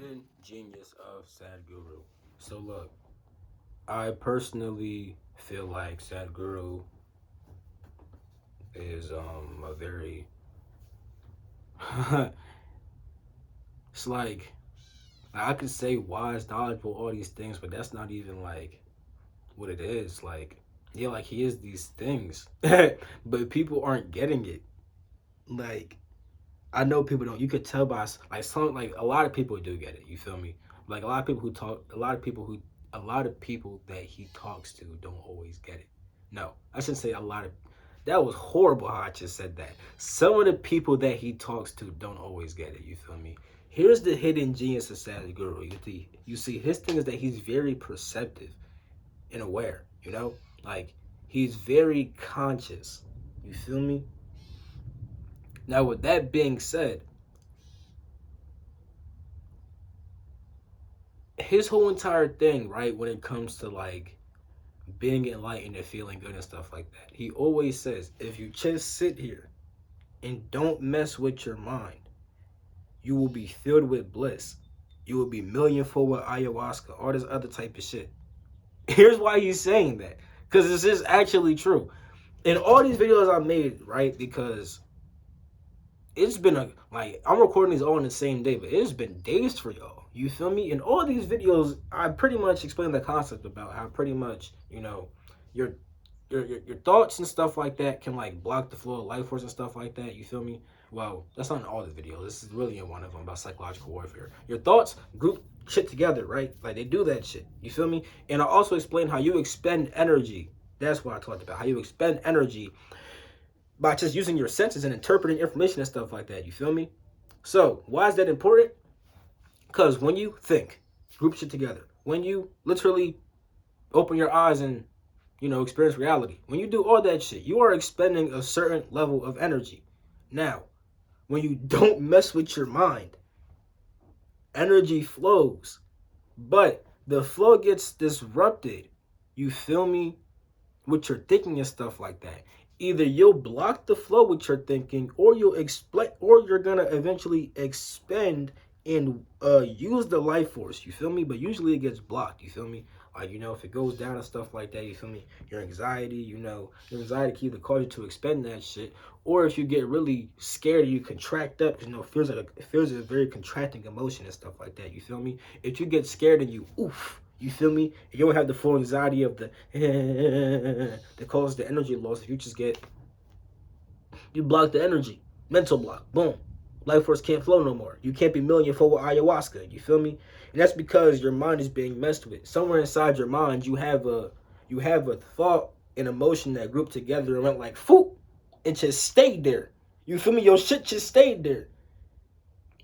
Hidden Genius of Sadhguru. So look, I personally feel like Sadhguru is a very it's like I could say wise, knowledgeable, all these things, but that's not even like what it is. Like yeah, like he is these things, but people aren't getting it. Like I know people don't. You could tell by like some like a lot of people do get it. You feel me? Like a lot of people who talk, a lot of people that he talks to don't always get it. No, I shouldn't say a lot of. That was horrible how I just said that. Some of the people that he talks to don't always get it. You feel me? Here's the hidden genius of Sadhguru. You see, his thing is that he's very perceptive and aware. You know, like he's very conscious. You feel me? Now, with that being said, his whole entire thing, right, when it comes to like being enlightened and feeling good and stuff like that, he always says, if you just sit here and don't mess with your mind, you will be filled with bliss. You will be millionfold with ayahuasca, all this other type of shit. Here's why he's saying that. Because this is actually true. In all these videos I made, right, because it's been like I'm recording these all in the same day, but it's been days for y'all. You feel me? In all these videos, I pretty much explain the concept about how pretty much your your thoughts and stuff like that can like block the flow of life force and stuff like that. You feel me? Well, that's not in all the videos. This is really in one of them about psychological warfare. Your thoughts group shit together, right? Like they do that shit. You feel me? And I also explain how you expend energy. That's what I talked about. How you expend energy by just using your senses and interpreting information and stuff like that. You feel me? So, why is that important? Because when you think, group shit together, when you literally open your eyes and, experience reality, when you do all that shit, you are expending a certain level of energy. Now, when you don't mess with your mind, energy flows, but the flow gets disrupted. You feel me? With your thinking and stuff like that. Either you'll block the flow with your thinking, or you're gonna eventually expend and use the life force. You feel me? But usually it gets blocked. You feel me? Like if it goes down and stuff like that. You feel me? Your anxiety. Your anxiety can either cause you to expend that shit, or if you get really scared, you contract up. It feels like a very contracting emotion and stuff like that. You feel me? If you get scared and you oof. You feel me? You don't have the full anxiety of the that causes the energy loss. If you block the energy, mental block, boom, life force can't flow no more. You can't be millionfold with ayahuasca. You feel me? And that's because your mind is being messed with. Somewhere inside your mind, you have a thought and emotion that grouped together and went like foop, and just stayed there. You feel me? Your shit just stayed there.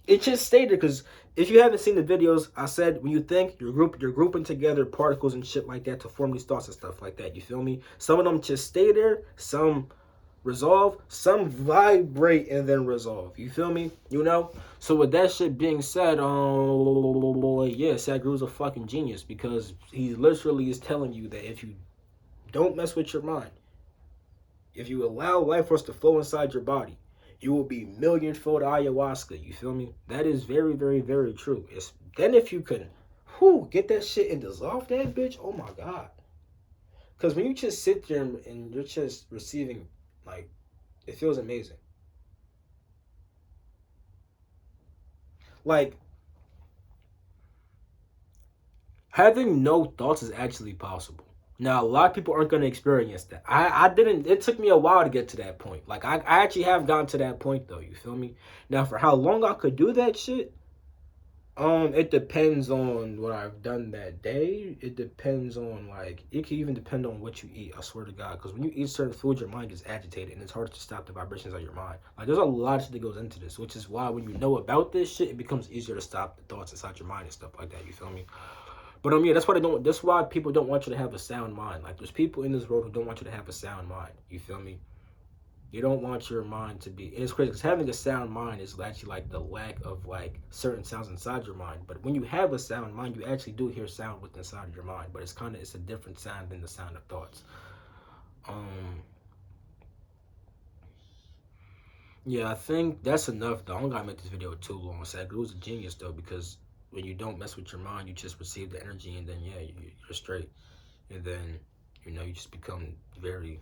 It just stayed there because if you haven't seen the videos, I said when you think you're grouping together particles and shit like that to form these thoughts and stuff like that. You feel me? Some of them just stay there, some resolve, some vibrate and then resolve. You feel me? So with that shit being said, yeah, Sadhguru's a fucking genius because he literally is telling you that if you don't mess with your mind, if you allow life force to flow inside your body, you will be millionfold ayahuasca. You feel me? That is very, very, very true. Then if you can, get that shit and dissolve that bitch. Oh my god. Because when you just sit there and you're just receiving, like, it feels amazing. Like having no thoughts is actually possible. Now, a lot of people aren't going to experience that. I didn't. It took me a while to get to that point. Like, I actually have gotten to that point, though. You feel me? Now, for how long I could do that shit, it depends on what I've done that day. It depends on, like, it can even depend on what you eat. I swear to God. Because when you eat certain foods, your mind gets agitated and it's hard to stop the vibrations of your mind. Like, there's a lot of shit that goes into this, which is why when you know about this shit, it becomes easier to stop the thoughts inside your mind and stuff like that. You feel me? But yeah, that's why they don't. That's why people don't want you to have a sound mind. Like there's people in this world who don't want you to have a sound mind. You feel me? You don't want your mind to be. And it's crazy because having a sound mind is actually like the lack of like certain sounds inside your mind. But when you have a sound mind, you actually do hear sound within inside of your mind. But it's a different sound than the sound of thoughts. Yeah, I think that's enough though. I don't gotta make this video too long. Sadhguru's a genius though because when you don't mess with your mind, you just receive the energy, and then yeah, you're straight. And then you just become very,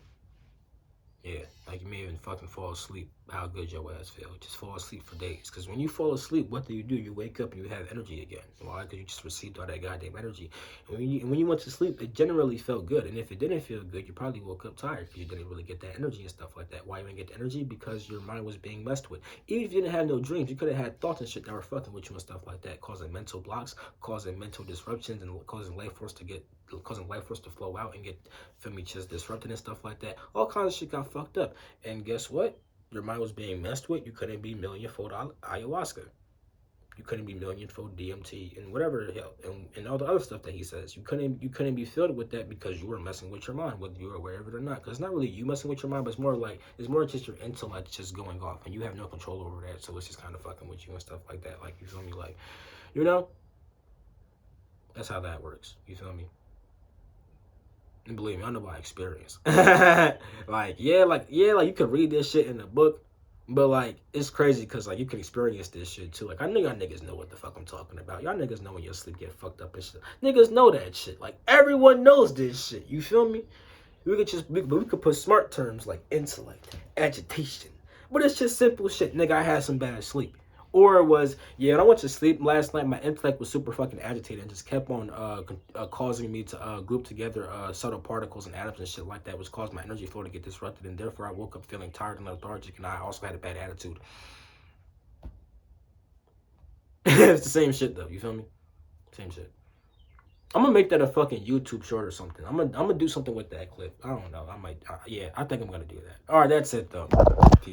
yeah, like you may even fucking fall asleep. How good your ass feel? Just fall asleep for days. Because when you fall asleep, what do? You wake up and you have energy again. Why? Because you just received all that goddamn energy. And when you went to sleep, it generally felt good. And if it didn't feel good, you probably woke up tired because you didn't really get that energy and stuff like that. Why you didn't get the energy? Because your mind was being messed with. Even if you didn't have no dreams, you could have had thoughts and shit that were fucking with you and stuff like that, causing mental blocks, causing mental disruptions, and causing life force to flow out and get, feel me, just disrupted and stuff like that. All kinds of shit got fucked up. And guess what? Your mind was being messed with. You couldn't be millionfold ayahuasca. You couldn't be millionfold DMT and whatever the hell, and all the other stuff that he says. You couldn't be filled with that because you were messing with your mind, whether you were aware of it or not. Because it's not really you messing with your mind, but it's more just your intellect just going off, and you have no control over that. So it's just kind of fucking with you and stuff like that. Like, you feel me? Like, that's how that works. You feel me? And believe me, I know by experience. Like you could read this shit in a book, but like it's crazy because like you can experience this shit too. Like, I know y'all niggas know what the fuck I'm talking about. Y'all niggas know when your sleep get fucked up and shit. Niggas know that shit. Like, everyone knows this shit. You feel me? We could put smart terms like intellect, agitation, but it's just simple shit. Nigga, I had some bad sleep. Or it was, yeah, when I went to sleep last night, my intellect was super fucking agitated and just kept on causing me to group together subtle particles and atoms and shit like that, which caused my energy flow to get disrupted, and therefore I woke up feeling tired and lethargic, and I also had a bad attitude. It's the same shit though, you feel me? Same shit. I'm gonna make that a fucking YouTube short or something. I'm gonna do something with that clip. I don't know. I might. Yeah, I think I'm gonna do that. All right, that's it though. Peace.